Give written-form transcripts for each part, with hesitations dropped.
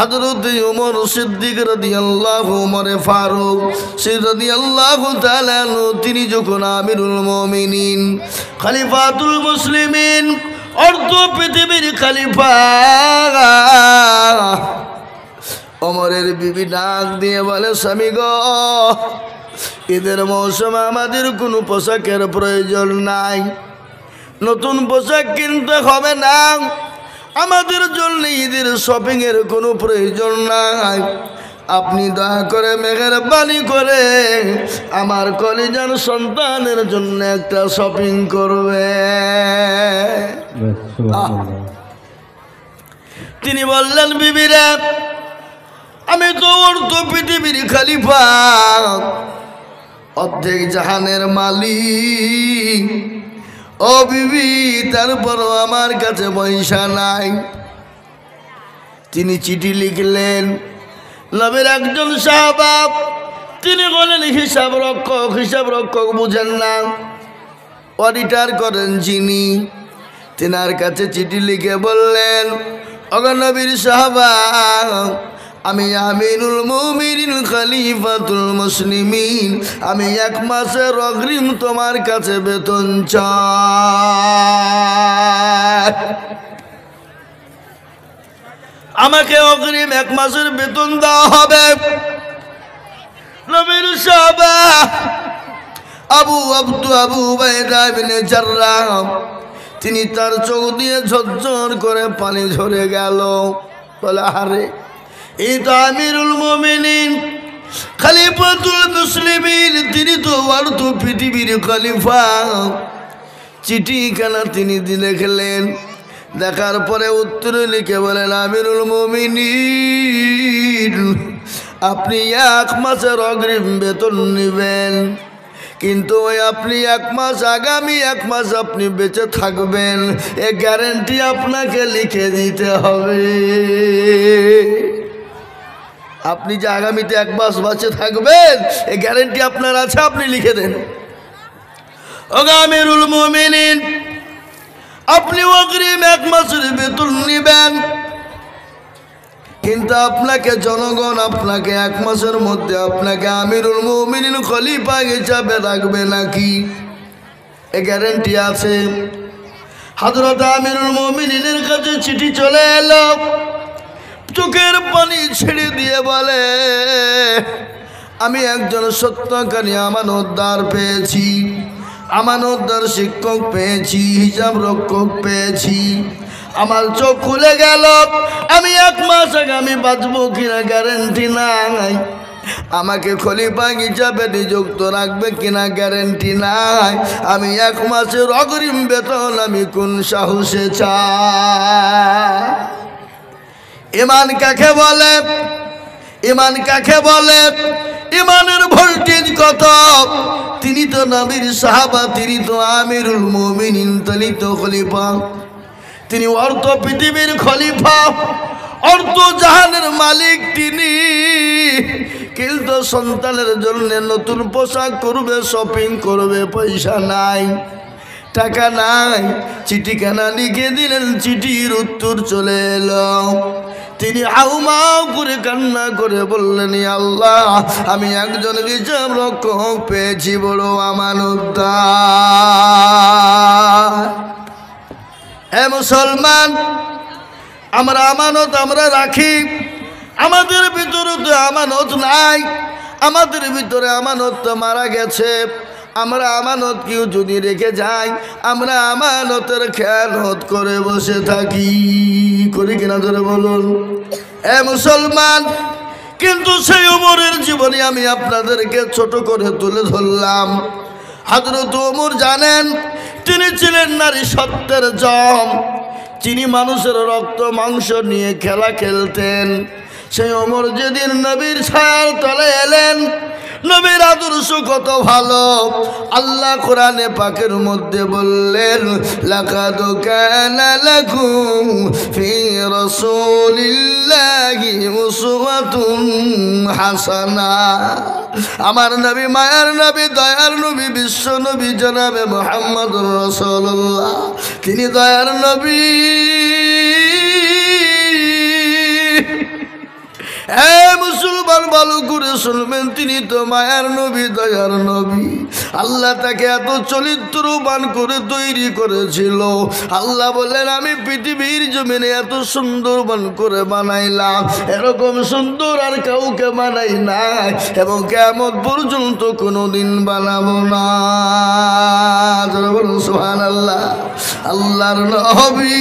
হযরত ওমর সিদ্দিক রাদিয়াল্লাহু ওমর ফারুক রাদিয়াল্লাহু তাআলা আনহু তিনি যখন আমিরুল মুমিনিন খলিফাতুল মুসলিমিন অর্ধ পৃথিবীর খলিফা ওমরের বিবি ডাক দিয়ে বলে, স্বামী গো, ঈদের মৌসুমে আমাদের কোনো পোশাকের প্রয়োজন নাই, নতুন পোশাক কিনতে হবে না, আমাদের জন্য ঈদের শপিং এর কোনো প্রয়োজন নাই, আপনি দয়া করে মেহেরবানি করে আমার কলিজার সন্তানের জন্য একটা শপিং করবে। তিনি বললেন, বিবিরা, আমি তো অর্ধ পৃথিবীর খলিফা, অর্ধেক জাহানের মালিক, ও বিবি, তারপরও আমার কাছে পয়সা নাই। তিনি চিঠি লিখলেন। নবীর একজন সাহাবা, তিনি বলেন, হিসাব রক্ষক বুঝেন না, অডিটার করেন যিনি, তেনার কাছে চিঠি লিখে বললেন, ওগো নবীর সাহাবা, আমি আমিরুল মুমিনিন খলিফাতুল মুসলিমিন, আমি 1 মাসের অগ্রিম তোমার কাছে বেতন চাই, আমাকে অগ্রিম 1 মাসের বেতন দেওয়া হবে। নবীর সাহাবা আবু উবাইদা ইবনে জাররাহ, তিনি তার চোখ দিয়ে ঝরঝর করে পানি ঝরে গেল। বলে, আরে, এই তো আমিরুল মুমিনিন খলিফাতুল মুসলিমিন, তিনি তো অর্ধ পৃথিবীর খলিফা। চিঠিখানা তিনি দেখলেন, দেখার পরে উত্তরে লিখে বলেন, আমিরুল মুমিনিন, আপনি 1 মাসের অগ্রিম বেতন নেবেন, কিন্তু ওই আপনি 1 মাস, আগামী 1 মাস আপনি বেঁচে থাকবেন, এ গ্যারেন্টি আপনাকে লিখে দিতে হবে। আপনি যে আগামীতে 1 মাস বেঁচে থাকবেন, এই গ্যারেন্টি আপনার আছে, আপনি লিখে দেন। ওগো আমিরুল মুমিনিন, আপনি অগ্রিম 1 মাসের বেতন নেবেন, কিন্তু আপনাকে জনগণ আপনাকে 1 মাসের মধ্যে আপনাকে আমিরুল মুমিনিন খলিফা হিসাবে রাখবে নাকি, এ গ্যারেন্টি আছে। হযরত আমিরুল মুমিনিনের কাছে চিঠি চলে এলো, চোখের পানি ছেড়ে দিয়ে বলে, আমি একজন সত্যকারী আমানতদার পেয়েছি, আমানতদার শিক্ষক পেয়েছি, হিসাব রক্ষক পেয়েছি, আমার চোখ খুলে গেল, আমি 1 মাস আগামী বাঁচবো কিনা গ্যারেন্টি নাই, আমাকে খলিফা হিসাবে নিযুক্ত রাখবে কিনা গ্যারেন্টি নাই, আমি 1 মাসের অগ্রিম বেতন আমি কোন সাহসে চাই। ঈমান কাকে বলে? ঈমান কাকে বলে? ঈমানের ভোল্টেজ কত? তিনি তো নবীর সাহাবা, তিনি তো আমিরুল মুমিনিন, তিনি তো খলিফা, তিনি অর্ধ পৃথিবীর খলিফা, অর্ধ জাহানের মালিক তিনি, কিন্তু সন্তানের জন্য নতুন পোশাক করবে, শপিং করবে, পয়সা নাই, টাকা নাই। চিঠিখানা লিখে দিলেন, চিঠির উত্তর চলে এলো। তিনি হাউমাউ করে কান্না করে বললেন, আল্লাহ, আমি একজন হিসাব রক্ষক পেয়েছি, বড় আমানতদার। হে মুসলমান, আমরা আমানত আমরা রাখি, আমাদের ভিতরে তো আমানত নাই, আমাদের ভিতরে আমানত তো মারা গেছে। আমরা আমানত কেউ যদি রেখে যাই, আমরা আমানতের খেয়ানত করে বসে থাকি, করি কিনা ধরে বলুন? এ মুসলমান, কিন্তু সেই ওমরের জীবনে আমি আপনাদেরকে ছোট করে তুলে ধরলাম। হযরত ওমর জানেন, তিনি ছিলেন নারী সত্যের জম, তিনি মানুষের রক্ত মাংস নিয়ে খেলা খেলতেন। সেই ওমর যেদিন নবীর ছায়ার তলে এলেন, নবীর আদর্শ কত ভালো, আল্লাহ কোরআনে পাকের মধ্যে বললেন, লাকাদ কানা লাকুম ফি রাসূলিল্লাহি উসওয়াতুন হাসানা। আমার নবী, মায়ার নবী, দয়ার নবী, বিশ্ব নবী জনাবে মুহাম্মদুর রাসূলুল্লাহ, তিনি দয়ার নবী। মুসলমান ভালো করে শুনবেন, তিনি তো মায়ার নবী, দয়ার নবী। আল্লাহ তাকে এত চরিত্রবান করে তৈরি করেছিল। আল্লাহ বললেন আমি পৃথিবীর জমিনে এত সুন্দরবান করে বানাইলাম, এরকম সুন্দর আর কাউকে বানাই নাই এবং কিয়ামত পর্যন্ত কোনোদিন বানাবো না। সুবহানাল্লাহ। আল্লাহর নবী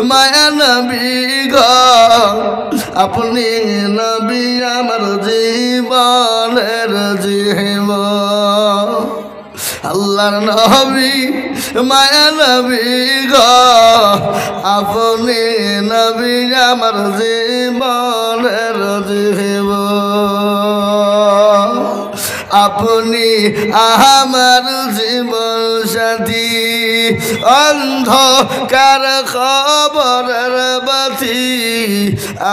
মায়া নবী গো, আপনি নবী আমার জীবনের জীবন। আল্লাহর নবী মায়া নবী গো, আপনি নবী আমার জীবনের জীবন। আপনি আমার জীবন সাথী, অন্ধকার খবরের বাতি,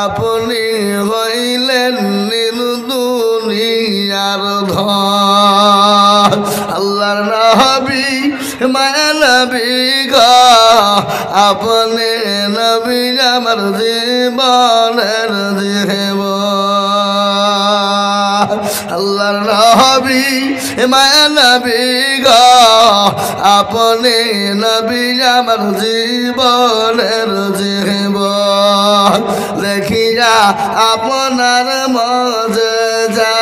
আপনি হইলেন নীল দুনিয়ার ধন। আল্লাহর নবী মায়া নবী গো, আপনি নবী আমার জীবনের জীবন। আল্লাহর নবী মায়া নবী গো, আপনি নবী আমার জীবনের জীবন। দেখিয়া আপনার মজেজা,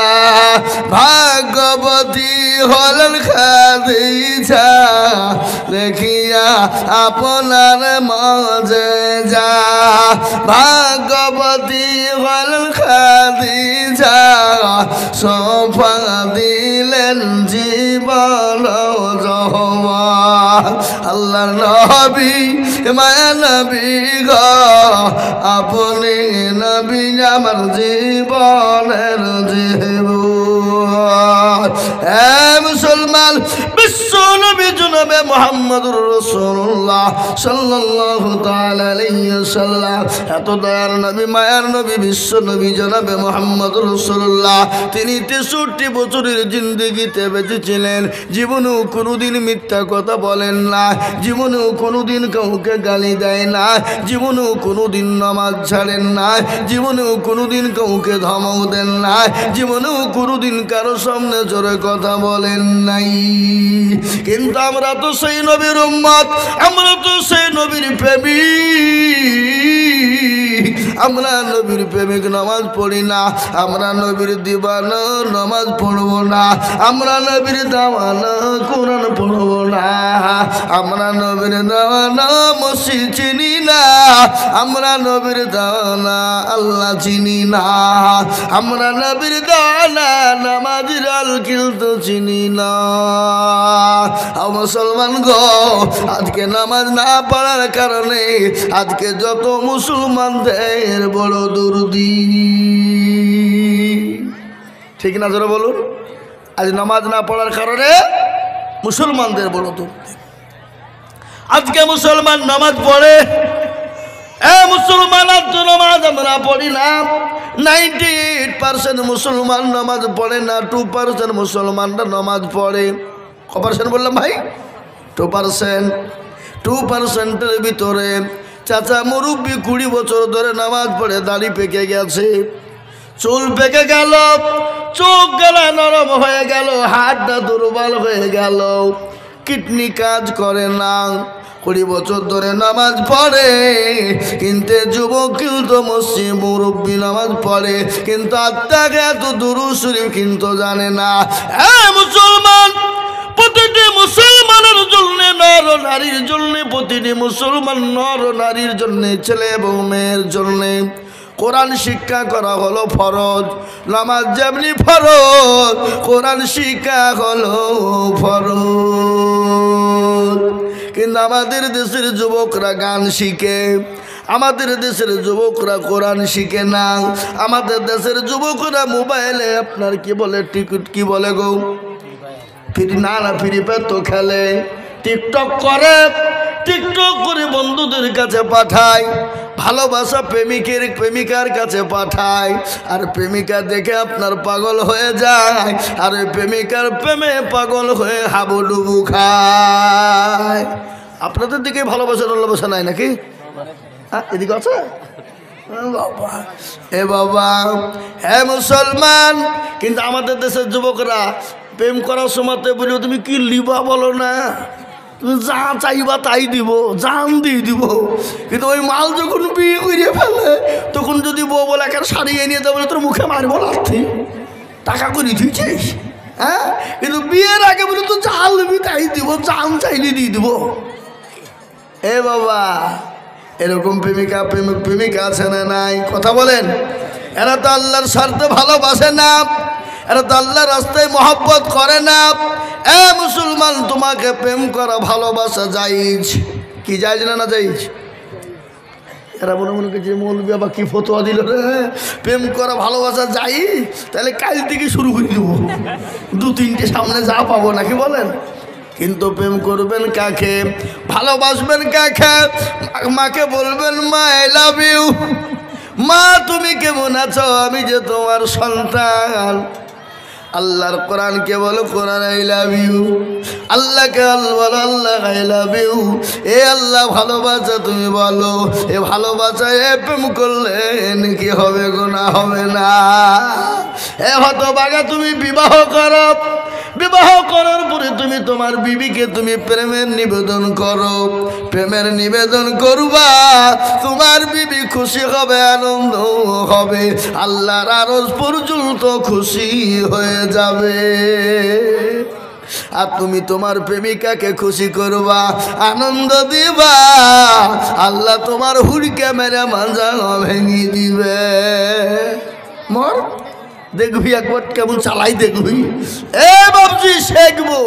ভাগ্যবতী হলেন খাদিজা। দেখিয়া আপনার মজেজা, ভাগ্যবতী হলেন খাদিজা। সোফা দিলেন জীবন জওয়ান। আল্লাহর নবী মায়া নবী গো, আপনি নবী আমার জীবনের জীবন। হে মুসলমান, বিশ্ব নবী জনাবে মুহাম্মদুর রাসূলুল্লাহ সাল্লাল্লাহু তাআলা আলাইহি ওয়াসাল্লাম, এত দয়ার নবী মায়ার নবী বিশ্ব নবী জনাবে মুহাম্মদুর রাসূলুল্লাহ, তিনি 63 বছরের জিন্দেগিতে বেঁচেছিলেন। জীবনেও কোনোদিন মিথ্যা কথা বলেন না, জীবনেও কোনোদিন কাউকে গালি দেয় না, জীবনেও কোনোদিন নামাজ ছাড়েন না, জীবনেও কোনোদিন কাউকে ধমক দেন না, জীবনেও কোনোদিন কারো সামনে জোরে কথা বলেন নাই। কিন্তু আমরা তো সেই নবীর উম্মত, আমরা তো সেই নবীর প্রেমিক। আমরা নবীর প্রেমিক, নামাজ পড়ি না, আমরা নবীর দিবানা, নামাজ পড়বো না, আমরা নবীর দাওয়ানা, কোরআন পড়বো না, আমরা নবীর দাওয়ানা, মসজিদ চিনি না, আমরা নবীর দাওয়ানা, আল্লাহ চিনি না, আমরা নবীর দাওয়ানা, নামাজের আলকিল তো চিনি না। মুসলমান গো, আজকে নামাজ না পড়ার কারণে আজকে যত মুসলমানদের বড় দুর্দি, ঠিক না জোরে বলুন? আজ নামাজ না পড়ার কারণে মুসলমানদের বড় দুর্দি। আজকে মুসলমান নামাজ পড়ে, মুসলমান আজ নামাজ আমরা পড়ি না। 98% মুসলমান নামাজ পড়ে না, 2% মুসলমানরা নামাজ পড়ে। কপারসেন্ট বললাম ভাই? 2%। 2%-এর ভিতরে চাচা মুরব্বী 20 বছর ধরে নামাজ পড়ে, দাড়ি পেকে গেছে, চুল পেকে গেল, চোখ গেলা নরম হয়ে গেল, হাতটা দুর্বল হয়ে গেল, কিডনি কাজ করে না, 20 বছর ধরে নামাজ পড়ে। কিন্তু যুবক কিন্তু মসজিদ মুরব্বী নামাজ পড়ে, কিন্তু আত্মাকে এত দুরূদ শরীফ কিন্তু জানে না। মুসলমান, প্রতিটি মুসলমানের জন্য, নর নারীর জন্য, প্রতিটি মুসলমান নর নারীর জন্য, ছেলে এবং মেয়ের জন্য কোরআন শিক্ষা করা হলো ফরজ। নামাজ যেমনি ফরজ, কোরআন শিক্ষা হলো ফরজ। কিন্তু আমাদের দেশের যুবকরা গান শিখে, আমাদের দেশের যুবকরা কোরআন শিখে না, আমাদের দেশের যুবকরা মোবাইলে আপনার কি বলে, টিকিট কি বলে গো, না ফ্রি ফায়ার তো খেলে, টিকটক করে, টিকটক করে বন্ধুদের কাছে পাঠায়, ভালোবাসা প্রেমিকার কাছে পাঠায়, আর প্রেমিকা দেখে আপনার পাগল হয়ে যায়, আর ওই প্রেমিকার প্রেমে পাগল হয়ে হাবুডুবু খায়। আপনাদের দিকে ভালোবাসা নাই নাকি? এদিকে আছে? বাবা এ বাবা, হ্যাঁ মুসলমান, কিন্তু আমাদের দেশের যুবকরা প্রেম করার সময় বলি তুমি কি লিবা বলো না, তুমি যা চাইবা তাই দিব, জান দিয়ে দিব। কিন্তু ওই মাল যখন বিয়ে করে ফেলে তখন যদি বউ বলে একটা শাড়ি এনে দেবো তোর মুখে মারবো লাথি, টাকা করে দিয়েছিস। হ্যাঁ, কিন্তু বিয়ের আগে বলে তো যা নিবি তাই দিব, জান চাইলে দিয়ে দিব। এ বাবা, এরকম প্রেমিকা প্রেমিকা আছে না নাই? কথা বলেন। এরা তো আল্লাহর স্বার্থে ভালোবাসে না, এরা তো আল্লাহর রাস্তায় মহব্বত করে না। এ মুসলমান, তোমাকে প্রেম করা ভালোবাসা জায়েজ কি জায়েজ না জায়েজ? এরা মনে মনে করছে মৌলবি আবার কি ফতোয়া দিল রে, প্রেম করা ভালোবাসা জায়েজ, তাহলে কাল থেকে শুরু করে দেবো, 2-3টে সামনে যা পাবো নাকি বলেন। কিন্তু প্রেম করবেন কাকে, ভালোবাসবেন কাকে? মাকে বলবেন মা আই লাভ ইউ, মা তুমি কেমন আছো, আমি যে তোমার সন্তান। আল্লাহর কোরআনকে বলো কোরআন আই লাভ ইউ, আল্লাহকে বলো আল্লাহ আই লাভ ইউ। এ আল্লাহ ভালোবাসা তুমি বলো, এ ভালোবাসা এ প্রেম করলে নাকি হবে গুনাহ হবে না? এ হতভাগা, তুমি বিবাহ করো, বিবাহ করার পরে তুমি তোমার বিবিকে তুমি প্রেমের নিবেদন করো, প্রেমের নিবেদন করবা, তোমার বিবি খুশি হবে, আনন্দ হবে, আল্লাহর আরশ পর্যন্ত খুশি হয়ে যাবে। আর তুমি তোমার প্রেমিকাকে খুশি করবা, আনন্দ দিবা, আল্লাহ তোমার হুড়কে মেরে মাজা ভেঙে দিবে। মর দেখবি একবার কেমন চালাই দেখবি। এ বাবজি শেখবো,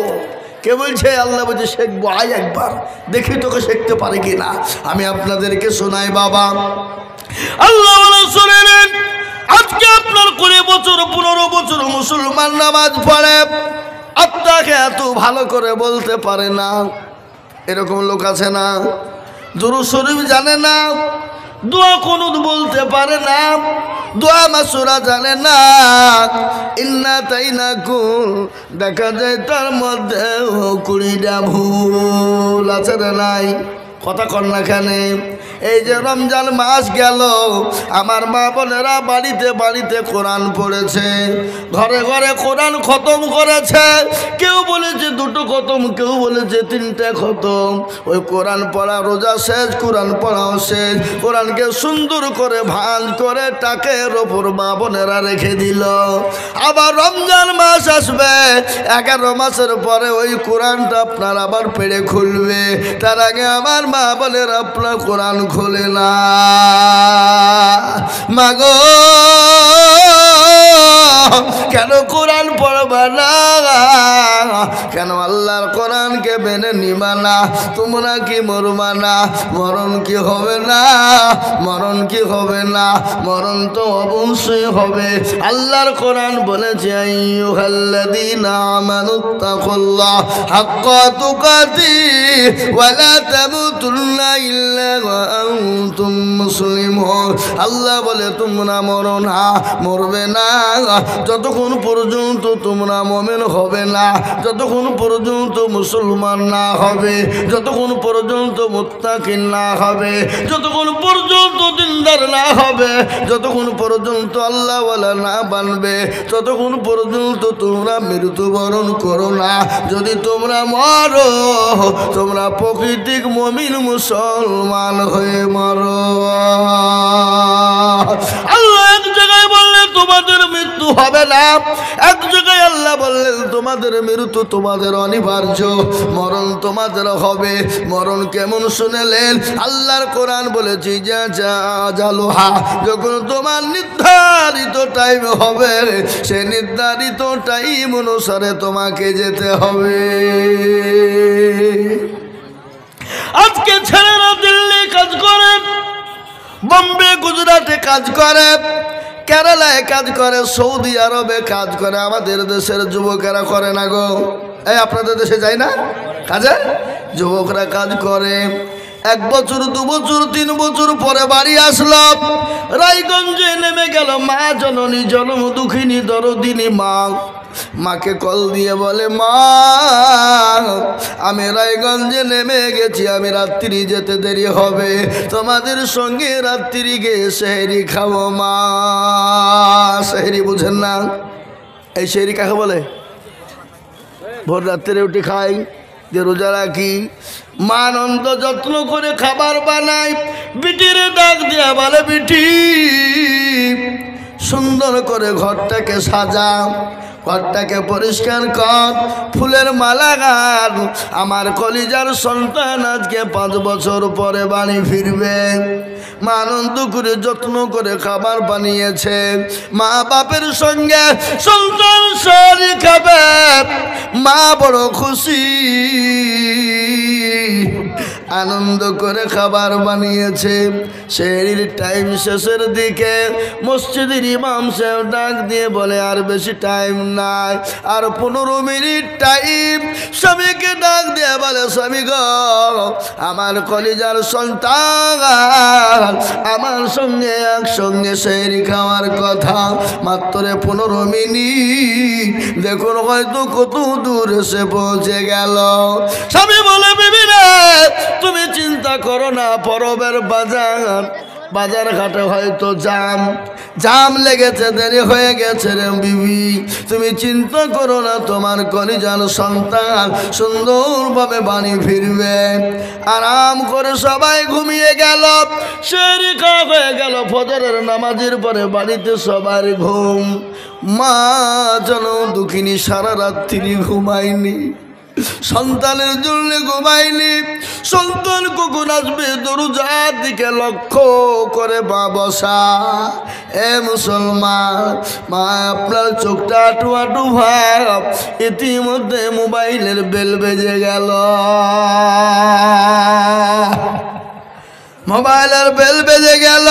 কে বলছে? আল্লাহ বলছে শেখবো, আয় একবার দেখি তোকে শিখতে পারে কিনা। আমি আপনাদেরকে শোনাই বাবা, আল্লাহ বলে শুনেন, আজকে আপনার 20 বছর 15 বছর মুসলমান নামাজ পড়ে, আপনাকে এত ভালো করে বলতে পারে না, এরকম লোক আছে না? দুরূদ শরীফ জানে না, দোয়া কুনুত বলতে পারে না, দোয়া মাসুরা জানে না, ইন্না তাইনাকুম দেখা যায় তার মধ্যে 20টা ভুল আছে না নাই? কথা কর না খানে। এই যে রমজান মাস গেল, আমার মা বোনেরা বাড়িতে বাড়িতে কোরআন পড়েছে, ঘরে ঘরে কোরআন খতম করেছে। কেউ বলেছে 2টো খতম, কেউ বলেছে 3টে খতম। ওই কোরআন পড়া রোজা শেষ, কোরআন পড়াও শেষ, কোরআনকে সুন্দর করে ভাঁজ করে টাকের ওপর মা বোনেরা রেখে দিল। আবার রমজান মাস আসবে, 11 মাসের পরে ওই কোরআনটা আপনার আবার পেড়ে খুলবে, তার আগে আমার মা বোনেরা আপনার কোরআন খোলে না। মাগো কেন কোরআন পড়বা না, কেন আল্লাহর কোরআনকে মেনে নিবা না? তোমরা কি মরবা না? মরণ কি হবে না? মরণ কি হবে না? মরণ তো অবশ্যই হবে। আল্লাহর কোরআন বলেছে আইয়ুহাল্লাযীনা আমানুত্তাকুল্লাহ হাক্কা তুকাতি ওয়া লা তামুতুন্না ইল্লা ওয়া আনতুম মুসলিমুন। আল্লাহ বলে তোমরা মরো না, মরবে না যতক্ষণ পর্যন্ত তোমরা মুমিন হবে না, যতক্ষণ পর্যন্ত মুসলমান না হবে, যতক্ষণ পর্যন্ত মুত্তাকিন না হবে, যতক্ষণ পর্যন্ত দিনদার না হবে, যতক্ষণ পর্যন্ত আল্লাহওয়ালা না বানবে, ততক্ষণ পর্যন্ত তোমরা মৃত্যুবরণ করো না। যদি তোমরা মরো, তোমরা প্রকৃতিক মুমিন মুসলমান হয়ে মরো। আল্লাহ এক জায়গায় বললেন তোমাদের মৃত্যু হবে না, এক জায়গায় আল্লাহ বললেন তোমাদের মৃত্যু তোমাদের অনিবার্য, মরণ তোমাদের হবে। মরণ কেমন শুনেলেন? আল্লাহর কোরআন বলেছি যা যা জালুহা, যখন তোমার নির্ধারিত টাইম হবে, সে নির্ধারিত টাইম অনুসারে তোমাকে যেতে হবে। আজকে ছেলেরা দিল্লি কাজ করে, বম্বে গুজরাটে কাজ করে, কেরালায় কাজ করে, সৌদি আরবে কাজ করে, আমাদের দেশের যুবকেরা করে না গো। এই আপনাদের দেশে যায় না কাজে? যুবকরা কাজ করে, 1 বছর 2 বছর 3 বছর পরে বাড়ি আসলাম। রায়গঞ্জে নেমে গেল মা জননী জনম দুঃখিনী দরদিনী মা। মাকে কল দিয়ে বলে, মা আমি রায়গঞ্জে নেমে গেছি, আমি রাত্রি যেতে দেরি হবে, তোমাদের সঙ্গে রাত্রি গিয়ে সেহরি খাবো মা। সেহরি বুঝেন না? এই সেহরি কাকে বলে? ভোর রাত্রে উঠে খাই, যে রোজা রাখি। মা আনন্দ যত্ন করে খাবার বানায়, বিটির ডাক দিয়া বলে, বিটি সুন্দর করে ঘরটাকে সাজা, ঘরটাকে পরিষ্কার কর, ফুলের মালা গান, আমার কলিজার সন্তান আজকে 5 বছর পরে বাড়ি ফিরবে। মা আনন্দ করে যত্ন করে খাবার বানিয়েছে। মা বাপের সঙ্গে সন্তান সারি খাবে, মা বড় খুশি, আনন্দ করে খাবার বানিয়েছে। সেহরির টাইম শেষের দিকে মসজিদের ইমাম সাহেব ডাক দিয়ে বলে, আর বেশি টাইম নাই, আর 15 মিনিট টাইম। স্বামীকে ডাক দিয়ে বলে, স্বামী গো, আমার কলিজার সন্তান আমার সঙ্গে একসঙ্গে সেহরি খাওয়ার কথা, মাত্র 15 মিনিট, দেখুন হয়তো কত দূর এসে পৌঁছে গেল। স্বামী বলে, বিবি রে তুমি চিন্তা করো না, পরবের বাজার ঘাটে হয়তো জাম লেগেছে, দেরি হয়ে গেছে রে বিবি, তুমি চিন্তা করো না, তোমার কলিজার সন্তান সুন্দরভাবে বাড়ি ফিরবে। আরাম করে সবাই ঘুমিয়ে গেল। সেহরি খাওয়া হয়ে গেল। ফজরের নামাজের পরে বাড়িতে সবার ঘুম। মা যেন দুঃখিনী সারা রাত্রি ঘুমায়নি, সন্তানের জন্য ঘুমায়নি। সন্তান কখন আসবে দরজার দিকে লক্ষ্য করে মা বসা। এ মুসলমান, মা আপনার চোখটা আটু আটু ভাব, ইতিমধ্যে মোবাইলের বেল বেজে গেল। মোবাইলের বেল বেজে গেল।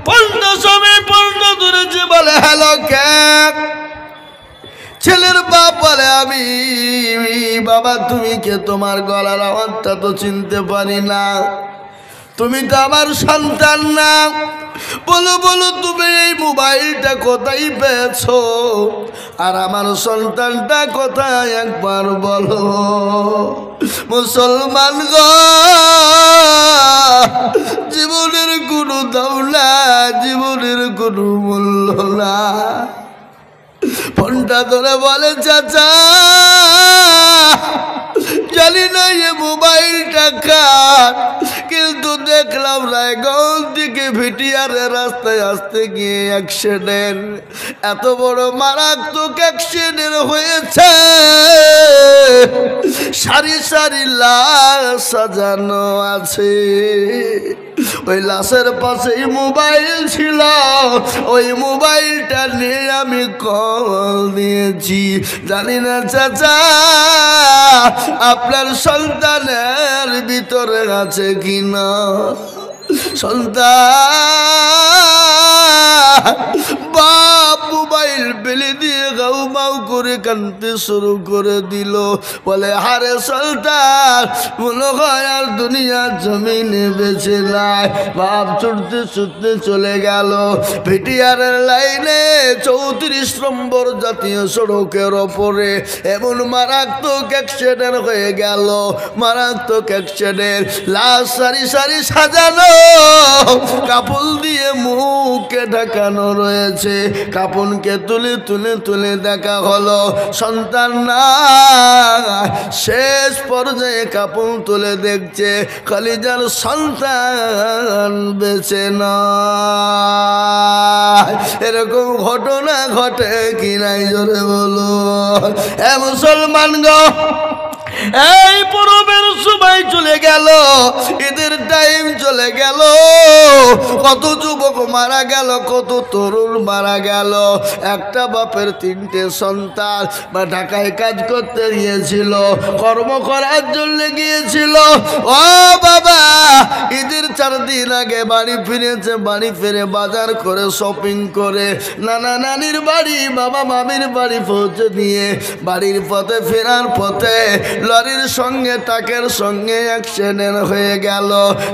পণ্য সময় পণ্য ধরেছে, বলে হ্যালো কে? ছেলের বাপ বলে, আমি। বাবা তুমি কে? তোমার গলার আওয়াজটা তো চিনতে পারি না, তুমি তো আমার সন্তান না। বলো বলো তুমি এই মোবাইলটা কোথায় পেয়েছো, আর আমার সন্তানটা কোথায় একবার বলো। মুসলমান গো, জীবনের কোনো দাম না, জীবনের কোনো মূল্য না। ফোনটা ধরে বলে, চাচা জানি না এ মোবাইলটা কার, কিন্তু দেখলাম রায়গঞ্জ থেকে ভিটিয়ারের রাস্তায় আসতে গিয়ে অ্যাক্সিডেন্ট, এত বড় মারাত্মক অ্যাক্সিডেন্ট হয়েছে, সারি সারি লাশ সাজানো আছে। ওই লাশের পাশেই মোবাইল ছিল, ওই মোবাইলটা নিয়ে আমি কল দিয়েছি। জানি না চাচা আপনার সন্তানের ভিতরে আছে কিনা। সন্তান বাপ মোবাইল ফেলে দিয়ে গাউ মাউ করে কাঁদতে শুরু করে দিল। বলে, হারে সন্তান, মনে হয় আর দুনিয়ার জমিনে বেঁচে নাই। বাপ ছুটতে ছুটতে চলে গেল ভিটিয়ারের লাইনে 34 নম্বর জাতীয় সড়কের ওপরে। এমন মারাত্মক অ্যাক্সিডেন্ট হয়ে গেল, মারাত্মক অ্যাক্সিডেন্ট। লাশ সারি সারি সাজানো, কাপড় দিয়ে মুখকে ঢাকানো রয়েছে। কাপড়কে তুলে তুলে তুলে দেখা হলো সন্তান না। শেষ পর্যায়ে কাপড় তুলে দেখছে কলিজার সন্তান বেঁচে না। এরকম ঘটনা ঘটে কি নাই জোরে বলো। এ মুসলমান গো, এই পরবের সময় চলে গেল, ঈদের টাইম চলে গেল। কত যুবক মারা গেল, কত তরুণ মারা গেল। একটা বাপের 3টে সন্তান বা ঢাকায় কাজ করতে গিয়েছিল, কর্ম করার জন্য গিয়েছিল। ও বাবা, ঈদের 4 দিন আগে বাড়ি ফিরেছে। বাড়ি ফিরে বাজার করে শপিং করে নানা নানির বাড়ি, বাবা মামির বাড়ি পৌঁছে দিয়ে বাড়ির পথে ফেরার পথে লরির সঙ্গে ট্রাকের মায়ের সঙ্গে অ্যাক্সিডেন্ট হয়ে গেল।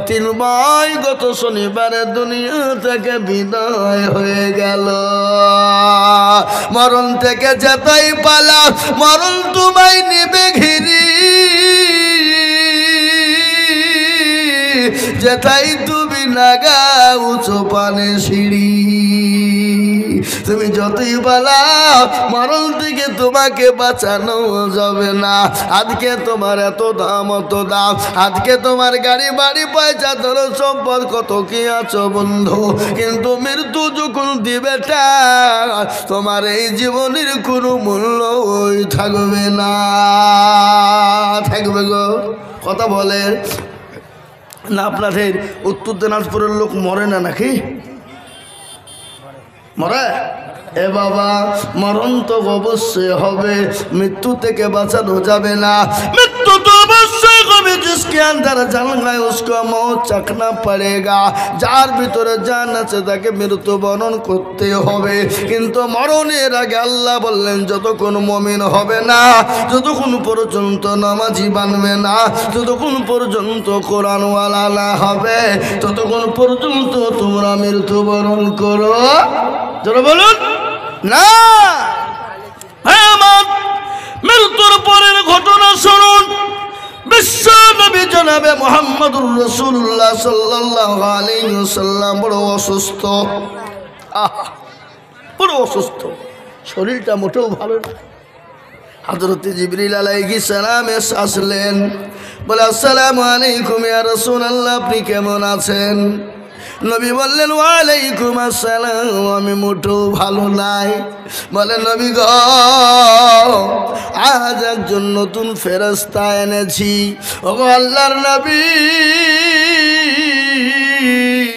3 ভাই গত শনিবারে দুনিয়া থেকে বিদায় হয়ে গেল। মরণ থেকে যেতেই পালা, মরণ তোমায় নিবে ঘিরি, যেথাই তুমি নাগা উঁচু পানে সিঁড়ি। তুমি যতই পালাও মরণ থেকে তোমাকে বাঁচানো যাবে না। আজকে তোমার এত দাম অত দাম, আজকে তোমার গাড়ি বাড়ি পয়সা ধরো সম্পদ কত কি আছো বন্ধু, কিন্তু মৃত্যু যখন দিবে তোমার এই জীবনের কোনো মূল্য থাকবে না। থাকবে গো, কথা বলে না। আপনাদের উত্তর দিনাজপুরের লোক মরে না নাকি? মরে? এ বাবা, মরণ তো অবশ্যই হবে, মৃত্যু থেকে বাঁচানো যাবে না। মৃত্যু তো অবশ্যই হবে, जिसके अंदर जान है उसको मौत चखना पड़ेगा। যার ভিতরে জান আছে তাকে মৃত্যু বরণ করতে হবে। কিন্তু মরণের আগে আল্লাহ বললেন যতক্ষণ মুমিন হবে না, যতক্ষণ পর্যন্ত নামাজি বানবে না, যতক্ষণ পর্যন্ত কোরআনওয়ালা না হবে, ততক্ষণ পর্যন্ত তোমরা মৃত্যু বরণ করো। যারা বলুন না। মৃত্যুর পরের ঘটনা শুনুন। বিশ্ব নবী জনাবে মুহাম্মদুর রাসূলুল্লাহ সাল্লাল্লাহু আলাইহি ওয়াসাল্লাম বড় অসুস্থ, বড় অসুস্থ, শরীরটা মোটেও ভালো না। হযরত জিবরিল আলাইহিস সালাম আসলেন, বলে আসসালামু আলাইকুম ইয়া রাসূলুল্লাহ, আপনি কেমন আছেন? নবী বললেন ওয়ালাইকুম আসসালাম, আমি মোটেও ভালো নাই। বলে নবী গো, আজ একজন নতুন ফেরেশতা এনেছি। ওগো আল্লাহর নবী,